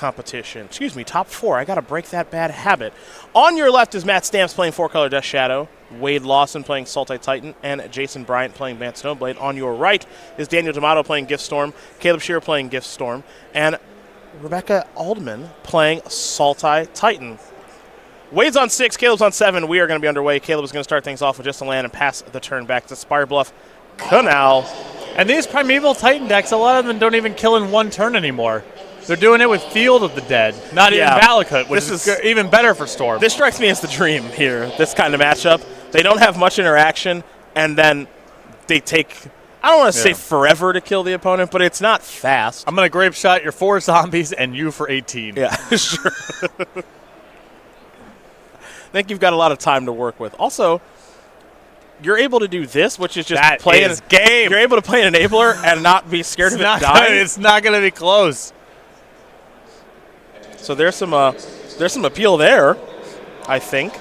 competition. Excuse me, top 4. I got to break that bad habit. On your left is Matt Stamps playing 4-color Death Shadow, Wade Lawson playing Sultai Titan, and Jason Bryant playing Vance Snowblade. On your right is Daniel D'Amato playing Gift Storm, Caleb Scherer playing Gift Storm, and Rebecca Adlman playing Sultai Titan. Wade's on 6, Caleb's on 7. We are going to be underway. Caleb is going to start things off with just a land and pass the turn back to Spirebluff Canal. And these Primeval Titan decks, a lot of them don't even kill in one turn anymore. They're doing it with Field of the Dead, not even Valakut, which is even better for Storm. This strikes me as the dream here, this kind of matchup. They don't have much interaction, and then they take, I don't want to say forever to kill the opponent, but it's not fast. I'm going to grape shot your 4 zombies and you for 18. Yeah, sure. I think you've got a lot of time to work with. Also, you're able to do this, which is just play a game. You're able to play an enabler and not be scared of it dying. It's not going to be close. So there's some appeal there, I think.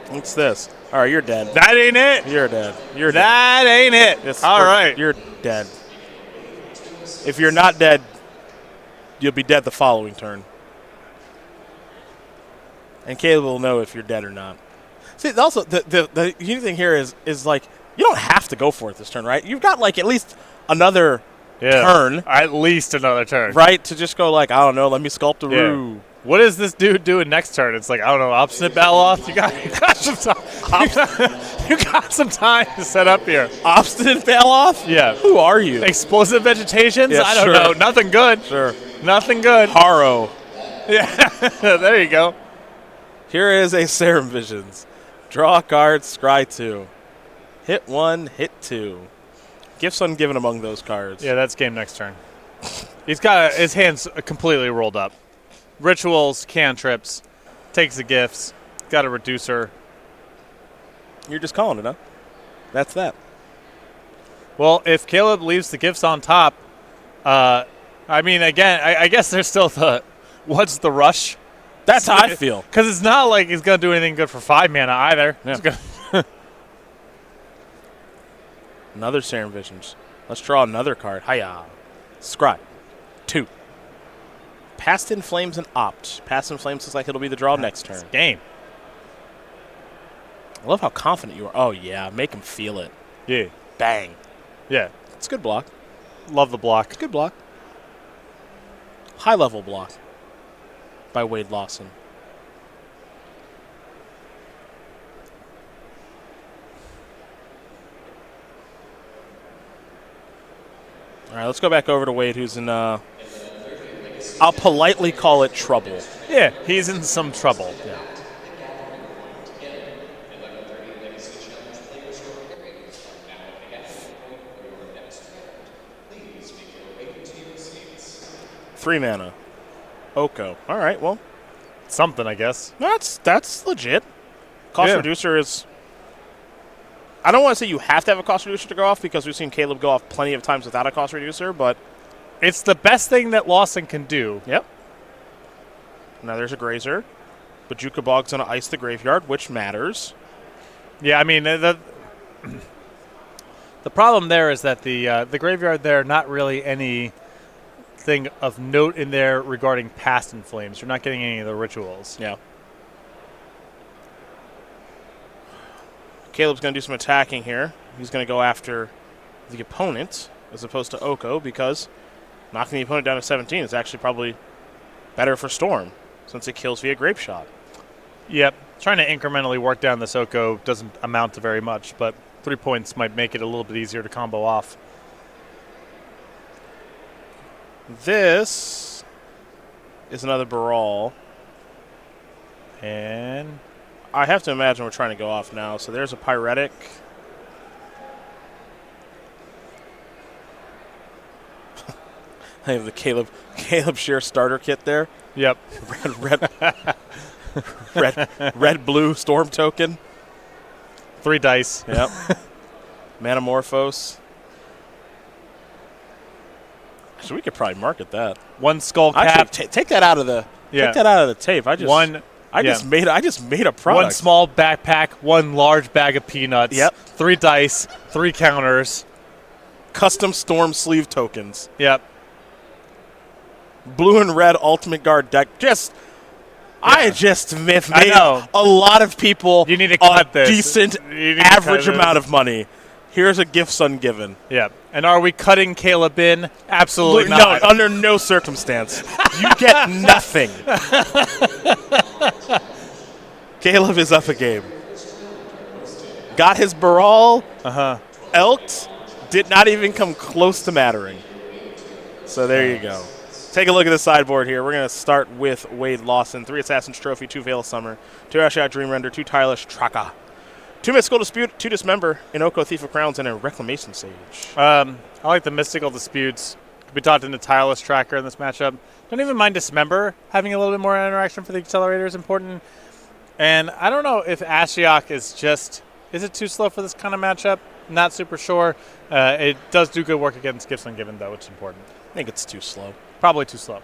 What's this? All right, you're dead. That ain't it. You're dead. You're dead. That ain't it. All right. You're dead. If you're not dead, you'll be dead the following turn. And Caleb will know if you're dead or not. See, also, the unique thing here is like, you don't have to go for it this turn, right? You've got, like, at least another turn. At least another turn. Right? To just go, like, I don't know, let me sculpt a Rue. What is this dude doing next turn? It's like, I don't know, Obstinate Baloth? You got some time. You got some time to set up here. Obstinate Baloth? Yeah. Who are you? Explosive Vegetations? Yeah, I don't know. Nothing good. Sure. Nothing good. Harrow. Yeah. There you go. Here is a Serum Visions. Draw a card, scry 2. Hit 1, hit 2. Gifts ungiven among those cards. Yeah, that's game next turn. He's got his hands completely rolled up. Rituals, cantrips, takes the gifts, got a reducer. You're just calling it, huh? That's that. Well, if Caleb leaves the gifts on top, I mean, again, I guess there's still the what's the rush? That's how I feel. Because it's not like he's going to do anything good for 5 mana either. Yeah. Another Serum Visions. Let's draw another card. Hiya. Scry. 2. Past in Flames and Opt. Past in Flames looks like it'll be the draw next turn. Game. I love how confident you are. Oh, yeah. Make him feel it. Yeah. Bang. Yeah. It's a good block. Love the block. It's a good block. High-level block by Wade Lawson. All right, let's go back over to Wade, who's in, I'll politely call it trouble. Yeah, he's in some trouble. Yeah. Three mana. Oko. All right, well. Something, I guess. That's legit. Cost reducer is... I don't want to say you have to have a cost reducer to go off because we've seen Caleb go off plenty of times without a cost reducer, but... It's the best thing that Lawson can do. Yep. Now there's a Grazer. Bajuka Bog's going to ice the graveyard, which matters. Yeah, I mean, the problem there is that the graveyard there, not really anything of note in there regarding Past in Flames. You're not getting any of the rituals. Yeah. Caleb's going to do some attacking here. He's going to go after the opponent as opposed to Oko because knocking the opponent down to 17 is actually probably better for Storm since it kills via Grape Shot. Yep. Trying to incrementally work down this Oko doesn't amount to very much, but 3 points might make it a little bit easier to combo off. This is another Baral. And I have to imagine we're trying to go off now. So there's a Pyretic. I have the Caleb Scherer starter kit there. Yep. Red blue Storm token. 3 dice. Yep. Manamorphose. So we could probably market that. 1 skull cap. Actually, take that out of the take that out of the tape. I just made a product. 1 small backpack, 1 large bag of peanuts. Yep. 3 dice, 3 counters. Custom Storm sleeve tokens. Yep. blue and red Ultimate Guard deck. I just made know. a lot of people you need to cut a decent average amount of money. Here's a gift ungiven. Yeah. And are we cutting Caleb in? Absolutely not. No, under no circumstance. You get nothing. Caleb is up a game. Got his Baral. Elked. Did not even come close to mattering. So there you go. Take a look at the sideboard here. We're going to start with Wade Lawson. 3 Assassin's Trophy, 2 Veil of Summer, 2 Ashiok Dream Render, 2 Tireless Traka, 2 Mystical Dispute, 2 Dismember, Inoko Thief of Crowns, and a Reclamation Sage. I like the Mystical Disputes. Could be talked into Tireless Tracker in this matchup. Don't even mind Dismember. Having a little bit more interaction for the Accelerator is important. And I don't know if Ashiok is it too slow for this kind of matchup? Not super sure. It does do good work against Gifts Ungiven, though, which is important. I think it's too slow. Probably too slow.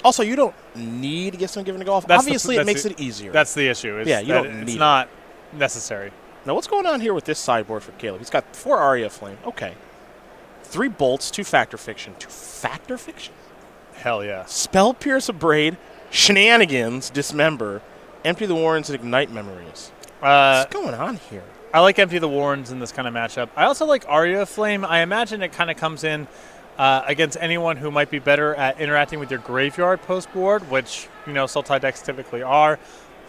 Also, you don't need Gifts Ungiven to go off. Obviously, it makes it easier. That's the issue. It's not necessary. Now, what's going on here with this sideboard for Caleb? He's got 4 Aria Flame. Okay. 3 Bolts, 2 Factor Fiction. 2 Factor Fiction? Hell yeah. Spell Pierce Abrade, Shenanigans, Dismember, Empty the Warrens, and Ignite Memories. What's going on here? I like Empty the Warrens in this kind of matchup. I also like Aria Flame. I imagine it kind of comes in against anyone who might be better at interacting with your graveyard post-board, which, Sultai decks typically are.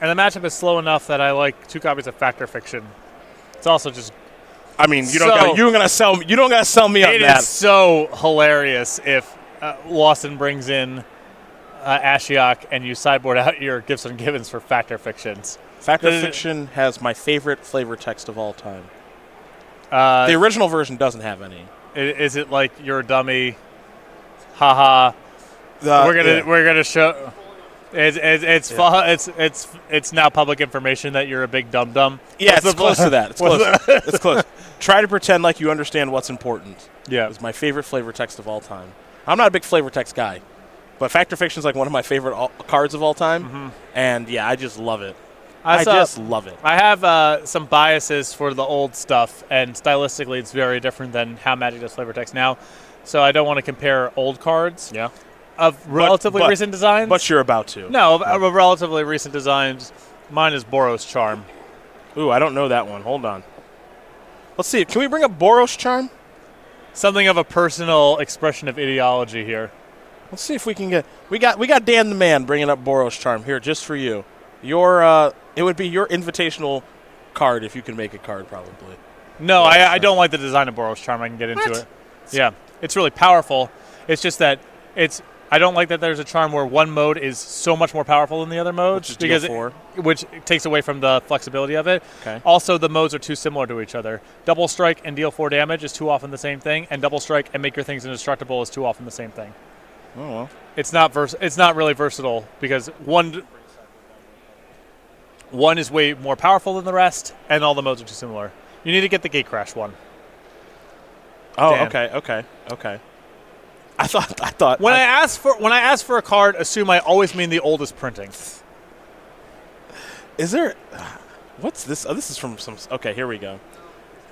And the matchup is slow enough that I like 2 copies of Factor Fiction. It's also just... you don't gotta sell me on that. It is so hilarious if Lawson brings in Ashiok and you sideboard out your Gifts Ungivens for Factor Fictions. Factor Fiction has my favorite flavor text of all time. The original version doesn't have any. Is it like you're a dummy? Haha. We're gonna show. It's now public information that you're a big dum dum. Yeah, it's close to that. It's close. It's close. Try to pretend like you understand what's important. Yeah, it's my favorite flavor text of all time. I'm not a big flavor text guy, but Factor Fiction is like one of my favorite cards of all time, and yeah, I just love it. I just love it. I have some biases for the old stuff, and stylistically it's very different than how Magic does flavor text now. So I don't want to compare old cards of relatively recent designs. But you're about to. No, of relatively recent designs. Mine is Boros Charm. Ooh, I don't know that one. Hold on. Let's see. Can we bring up Boros Charm? Something of a personal expression of ideology here. Let's see if we can get... We got Dan the Man bringing up Boros Charm here just for you. It would be your invitational card if you can make a card, probably. No, I don't like the design of Boros Charm. I can get into it. Yeah, it's really powerful. It's just that I don't like that there's a charm where one mode is so much more powerful than the other modes, which takes away from the flexibility of it. Okay. Also, the modes are too similar to each other. Double Strike and deal 4 damage is too often the same thing, and Double Strike and make your things indestructible is too often the same thing. Oh well. It's not really versatile because one is way more powerful than the rest, and all the modes are too similar. You need to get the Gatecrash one. Oh, Dan. okay. I thought when I ask for a card, assume I always mean the oldest printing. Is there? What's this? Oh, this is from some. Okay, here we go.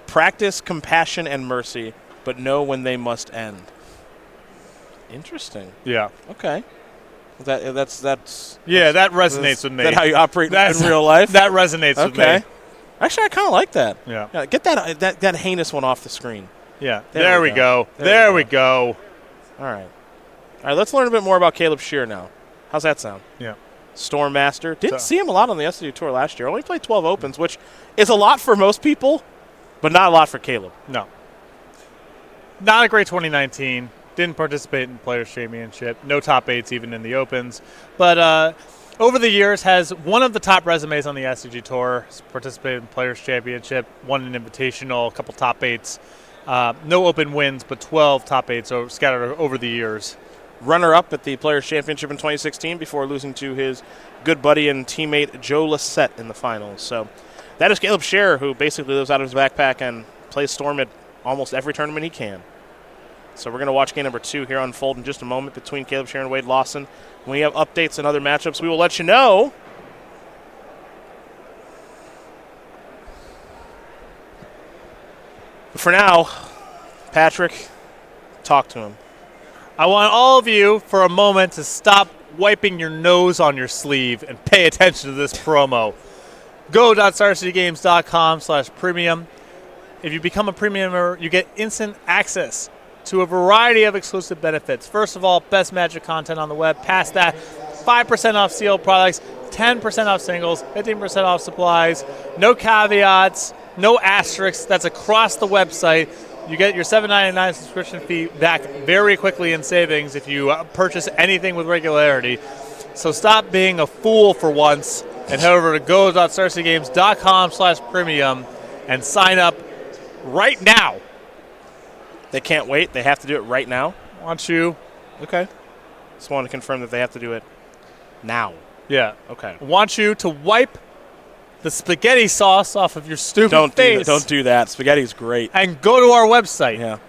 Practice compassion and mercy, but know when they must end. Interesting. Yeah. Okay. That resonates with me. Is that how you operate in real life? That resonates with me. Actually, I kind of like that. Yeah. Get that heinous one off the screen. Yeah. There we go. There we go. All right. Let's learn a bit more about Caleb Scherer now. How's that sound? Yeah. Stormmaster. Didn't see him a lot on the SCG Tour last year. Only played 12 Opens, which is a lot for most people, but not a lot for Caleb. No. Not a great 2019. Didn't participate in Players' Championship. No top 8s even in the Opens. But over the years has one of the top resumes on the SCG Tour. Participated in Players' Championship. Won an Invitational, a couple top 8s. No Open wins, but 12 top 8s scattered over the years. Runner-up at the Players' Championship in 2016 before losing to his good buddy and teammate Joe Lissette in the finals. So that is Caleb Scherer, who basically lives out of his backpack and plays Storm at almost every tournament he can. So we're going to watch game number 2 here unfold in just a moment between Caleb Scherer and Wade Lawson. When we have updates and other matchups, we will let you know. But for now, Patrick, talk to him. I want all of you for a moment to stop wiping your nose on your sleeve and pay attention to this promo. Go.starcitygames.com/premium. If you become a premium member, you get instant access to a variety of exclusive benefits. First of all, best Magic content on the web. Past that, 5% off sealed products, 10% off singles, 15% off supplies, no caveats, no asterisks. That's across the website. You get your $7.99 subscription fee back very quickly in savings if you purchase anything with regularity. So stop being a fool for once and head over to go.starcitygames.com/premium and sign up right now. They can't wait. They have to do it right now. Want you? Okay. Just want to confirm that they have to do it now. Yeah. Okay. Want you to wipe the spaghetti sauce off of your stupid face. Don't do that. Spaghetti's great. And go to our website. Yeah.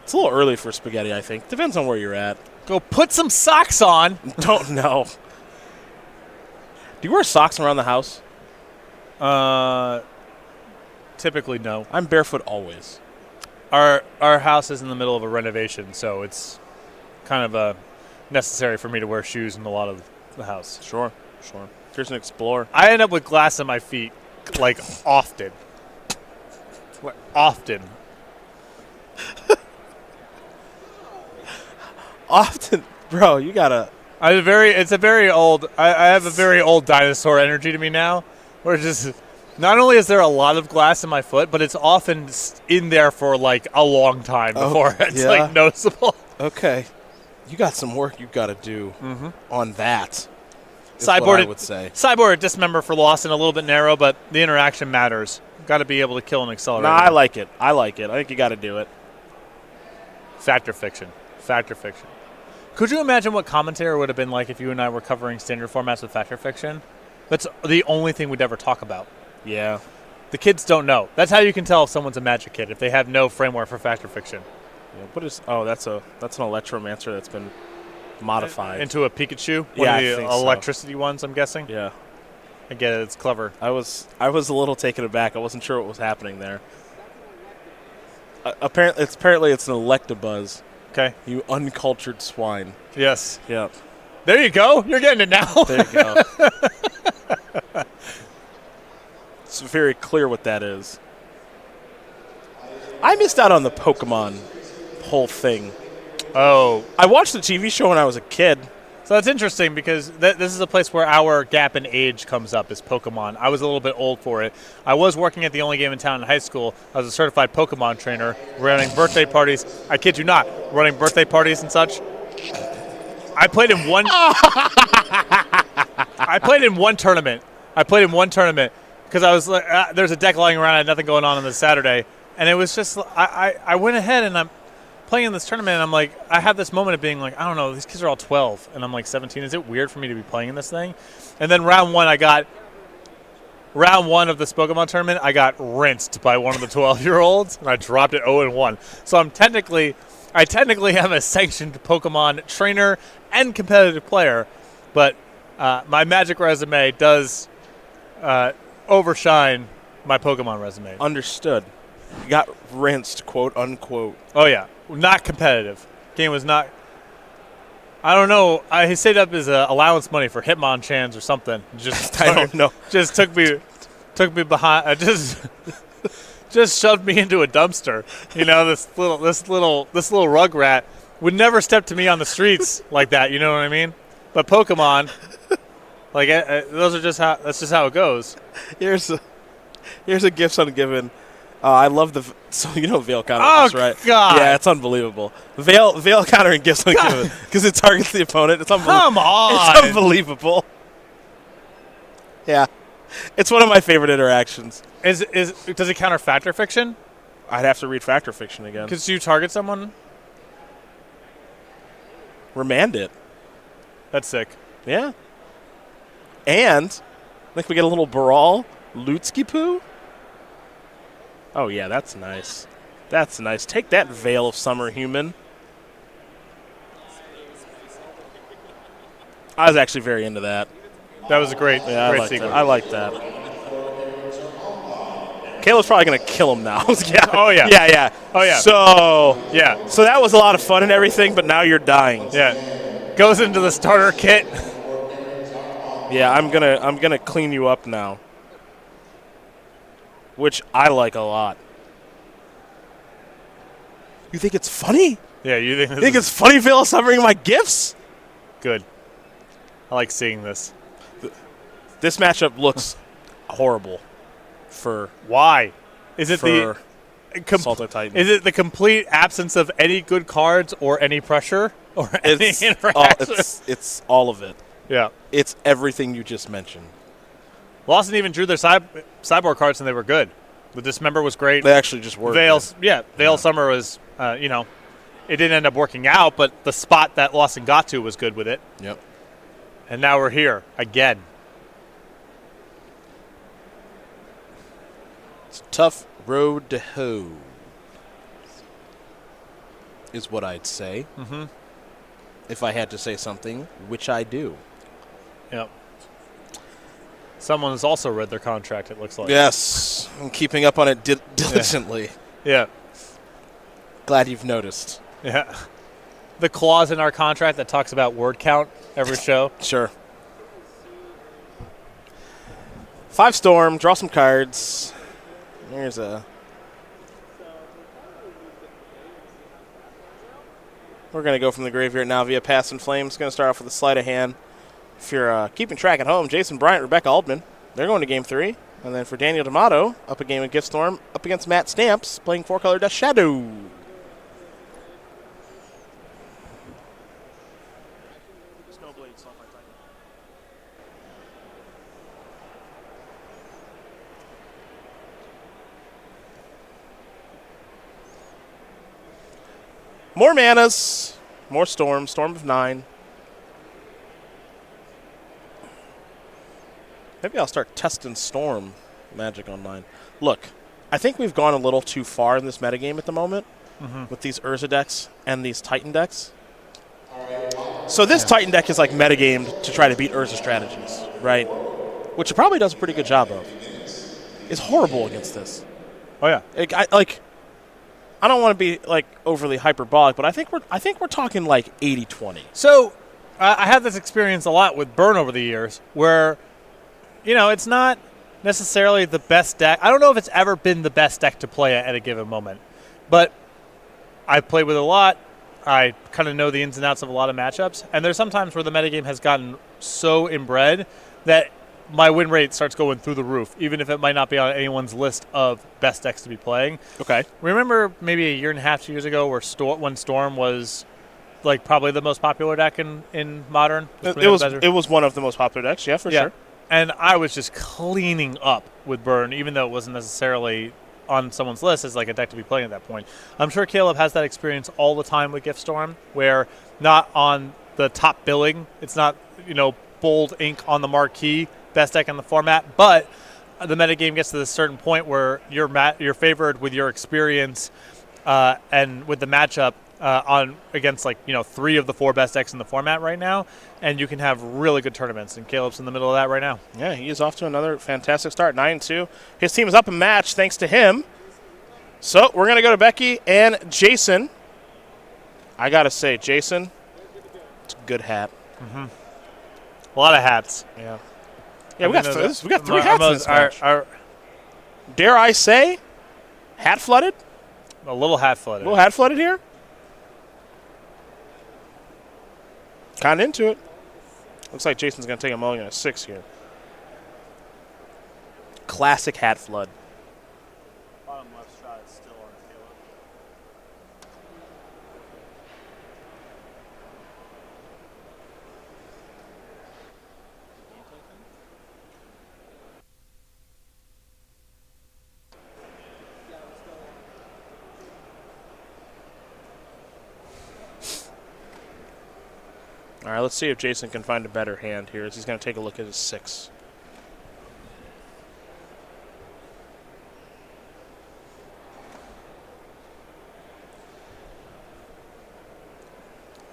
It's a little early for spaghetti, I think. Depends on where you're at. Go put some socks on. Don't know. Do you wear socks around the house? Typically, no. I'm barefoot always. Our house is in the middle of a renovation, so it's kind of necessary for me to wear shoes in a lot of the house. Sure. Here's an Explorer. I end up with glass in my feet, like, often. Often. Often, bro, you gotta. I have a very old dinosaur energy to me now, where it's just not only is there a lot of glass in my foot, but it's often in there for like a long time before it's like noticeable. Okay, you got some work you got to do on that. Sideboard, I would say. Sideboard dismember for Lawson, a little bit narrow, but the interaction matters. Got to be able to kill an accelerator. Nah, I like it. I think you got to do it. Factor fiction. Could you imagine what commentary would have been like if you and I were covering standard formats with factor fiction? That's the only thing we'd ever talk about. Yeah. The kids don't know. That's how you can tell if someone's a Magic kid, if they have no framework for factor fiction. Yeah, what is? Oh, that's an Electromancer that's been modified into a Pikachu. Yeah, One I of the think so. electricity ones, I'm guessing. Yeah. I get it. It's clever. I was a little taken aback. I wasn't sure what was happening there. Apparently it's an Electabuzz. Okay. You uncultured swine. Yes. Yeah. There you go. You're getting it now. There you go. It's very clear what that is. I missed out on the Pokemon whole thing. Oh. I watched the TV show when I was a kid. So that's interesting because this is a place where our gap in age comes up, is Pokemon. I was a little bit old for it. I was working at the only game in town in high school. I was a certified Pokemon trainer, running birthday parties. I kid you not, running birthday parties and such. I played in one. I played in one tournament because I was like, there's a deck lying around. I had nothing going on this Saturday, and it was just I went ahead and I'm playing in this tournament, and I'm like, I have this moment of being like, I don't know, these kids are all 12, and I'm like 17. Is it weird for me to be playing in this thing? And then round one of this Pokemon tournament, I got rinsed by one of the 12-year-olds, and I dropped it 0-1. So I technically am a sanctioned Pokemon trainer and competitive player, but my Magic resume does overshine my Pokemon resume. Understood. You got rinsed, quote unquote. Oh yeah. Not competitive. Game was not. I don't know. He saved up his allowance money for Hitmonchans or something. Just I don't know. Just took me behind. Just shoved me into a dumpster. You know, this little rugrat would never step to me on the streets like that. You know what I mean? But Pokemon, like those are just how. That's just how it goes. Here's a gift ungiven. I love so you know Veil counter, right? God. Yeah, it's unbelievable. Veil counter and gifts ungiven because it targets the opponent. It's unbelievable. Come on, it's unbelievable. Yeah, it's one of my favorite interactions. Does it counter factor fiction? I'd have to read factor fiction again. Because you target someone. Remand it. That's sick. Yeah. And I think we get a little Baral Lutski Poo. Oh, yeah, that's nice. That's nice. Take that, Veil of Summer Human. I was actually very into that. That was a great sequence. I like that. Caleb's probably going to kill him now. Yeah. Oh, yeah. Yeah, yeah. Oh, yeah. So that was a lot of fun and everything, but now you're dying. Yeah. Goes into the starter kit. Yeah, I'm gonna clean you up now, which I like a lot. You think it's funny? Yeah, you think it's funny, Phil, suffering my gifts? Good. I like seeing this. This matchup looks horrible. For why? Is it Salted Titan? Is it the complete absence of any good cards or any pressure or any interaction? It's all of it. Yeah. It's everything you just mentioned. Lawson even drew their sideboard cards and they were good. The Dismember was great. They actually just worked. Veil Summer was, it didn't end up working out, but the spot that Lawson got to was good with it. Yep. And now we're here again. It's a tough road to hoe, is what I'd say. Mm-hmm. If I had to say something, which I do. Yep. Someone has also read their contract, it looks like. Yes. I'm keeping up on it diligently. Yeah. Glad you've noticed. Yeah. The clause in our contract that talks about word count every show. Sure. 5 Storm, draw some cards. Here's a... We're going to go from the graveyard now via Pass and Flames. Going to start off with a sleight of hand. If you're keeping track at home, Jason Bryant, Rebecca Adlman, they're going to Game 3. And then for Daniel D'Amato, up a game of Gift Storm, up against Matt Stamps, playing 4-color Death Shadow. More manas, more Storm, Storm of 9. Maybe I'll start testing Storm Magic online. Look, I think we've gone a little too far in this metagame at the moment with these Urza decks and these Titan decks. So this Titan deck is like metagamed to try to beat Urza strategies, right? Which it probably does a pretty good job of. It's horrible against this. Oh yeah. I don't want to be like overly hyperbolic, but I think we're talking like 80-20. So I had this experience a lot with Burn over the years where, it's not necessarily the best deck. I don't know if it's ever been the best deck to play at a given moment, but I've played with it a lot. I kind of know the ins and outs of a lot of matchups, and there's sometimes where the metagame has gotten so inbred that my win rate starts going through the roof, even if it might not be on anyone's list of best decks to be playing. Okay. Remember maybe a year and a half, 2 years ago, when Storm was like probably the most popular deck in Modern? It was one of the most popular decks, yeah, for sure. And I was just cleaning up with Burn, even though it wasn't necessarily on someone's list as like a deck to be playing at that point. I'm sure Caleb has that experience all the time with Gift Storm, where not on the top billing, it's not, bold ink on the marquee, best deck in the format, but the metagame gets to this certain point where you're favored with your experience and with the matchup on against 3 of the 4 best decks in the format right now, and you can have really good tournaments, and Caleb's in the middle of that right now. Yeah, he is off to another fantastic start, 9-2. His team is up a match thanks to him. So we're going to go to Becky and Jason. I got to say, Jason, it's a good hat. Mm-hmm. A lot of hats. Yeah. Yeah, we got 3 hats in this match. Dare I say, hat flooded? A little hat flooded. A little hat flooded here? Kind of into it. Looks like Jason's going to take a mulligan at 6 here. Classic hat flood. Bottom left shot is still on Caleb. All right, let's see if Jason can find a better hand here as he's going to take a look at his 6.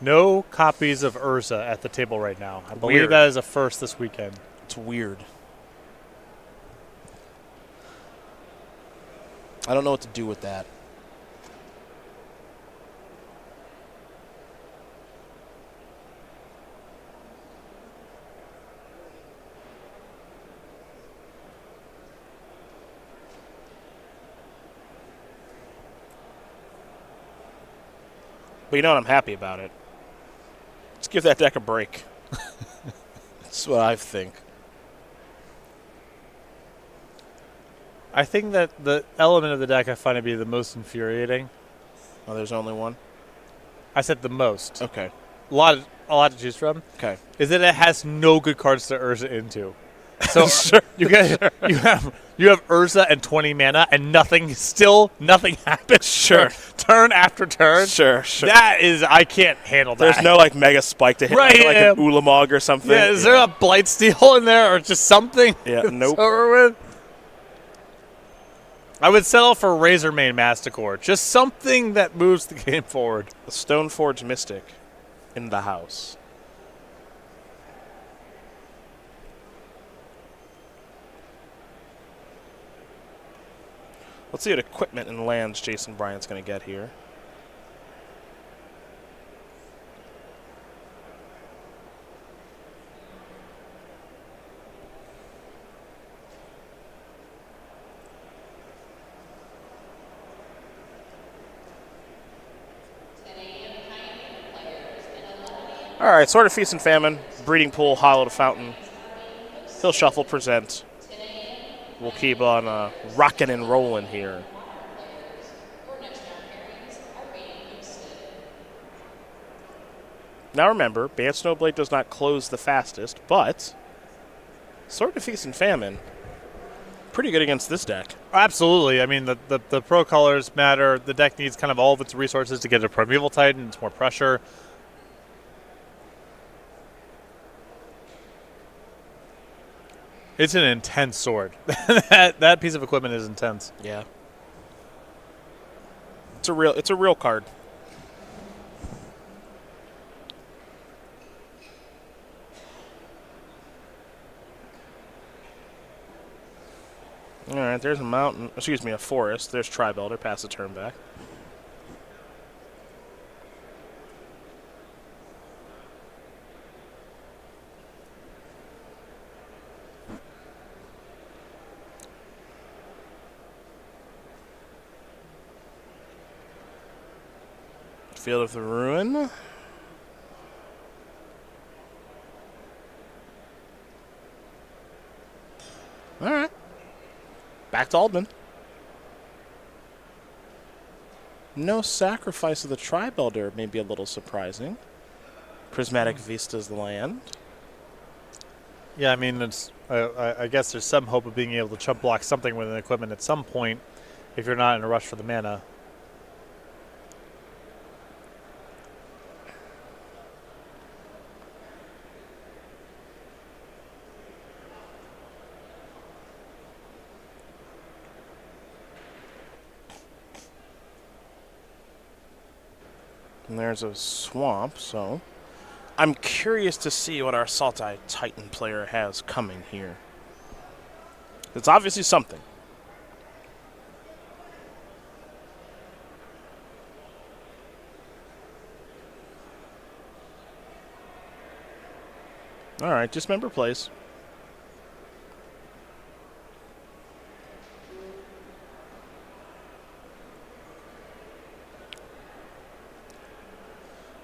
No copies of Urza at the table right now. I believe Weird. that is a first this weekend. It's weird. I don't know what to do with that. But you know what? I'm happy about it. Let's give that deck a break. That's what I think. I think that the element of the deck I find to be the most infuriating. Oh, there's only one? I said the most. Okay. A lot to choose from. Okay. Is that it has no good cards to Urza into. So Sure. you have Urza and 20 mana and nothing happens. Sure. Turn after turn. Sure. That is, I can't handle that. There's no like mega spike to hit Right, like an Ulamog or something. Yeah, is there a Blightsteel in there or just something? Yeah, nope. Over with? I would settle for Razormane Masticore. Just something that moves the game forward. The Stoneforge Mystic in the house. Let's see what equipment and lands Jason Bryant's going to get here. All right, Sword of Feast and Famine, Breeding Pool, Hollow to Fountain. He'll shuffle, present. We'll keep on rocking and rolling here. Now remember, Bant Snowblade does not close the fastest, but Sword of Feast and Famine, pretty good against this deck. Absolutely. I mean, the pro colors matter. The deck needs kind of all of its resources to get a Primeval Titan. It's more pressure. It's an intense sword. that piece of equipment is intense. Yeah. It's a real card. All right, there's a mountain. Excuse me, a forest. There's Tri-Belter. Pass the turn back. Field of the Ruin. All right. Back to Adlman. No sacrifice of the Tri-Belter may be a little surprising. Prismatic Vista's the land. Yeah, I mean, it's. I guess there's some hope of being able to chump block something with an equipment at some point if you're not in a rush for the mana. And there's a swamp, so I'm curious to see what our Sultai Titan player has coming here. It's obviously something. All right, Dismember plays.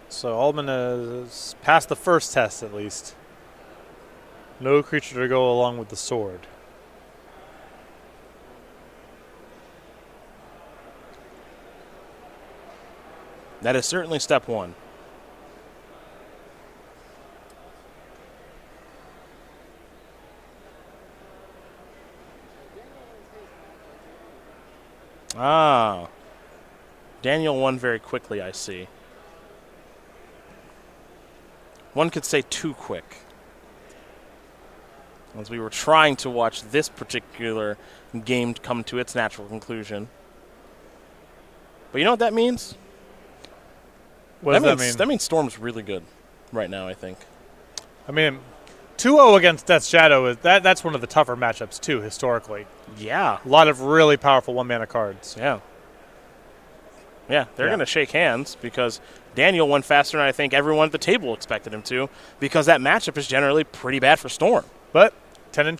So Adlman has passed the first test, at least. No creature to go along with the sword. That is certainly step one. Ah. Daniel won very quickly, I see. One could say too quick. As we were trying to watch this particular game come to its natural conclusion. But you know what that means? What does that mean? That means Storm's really good right now, I think. I mean, 2-0 against Death's Shadow that's one of the tougher matchups too historically. Yeah. A lot of really powerful 1-mana cards. Yeah. Yeah, they're going to shake hands because Daniel went faster than I think everyone at the table expected him to, because that matchup is generally pretty bad for Storm. But 10 and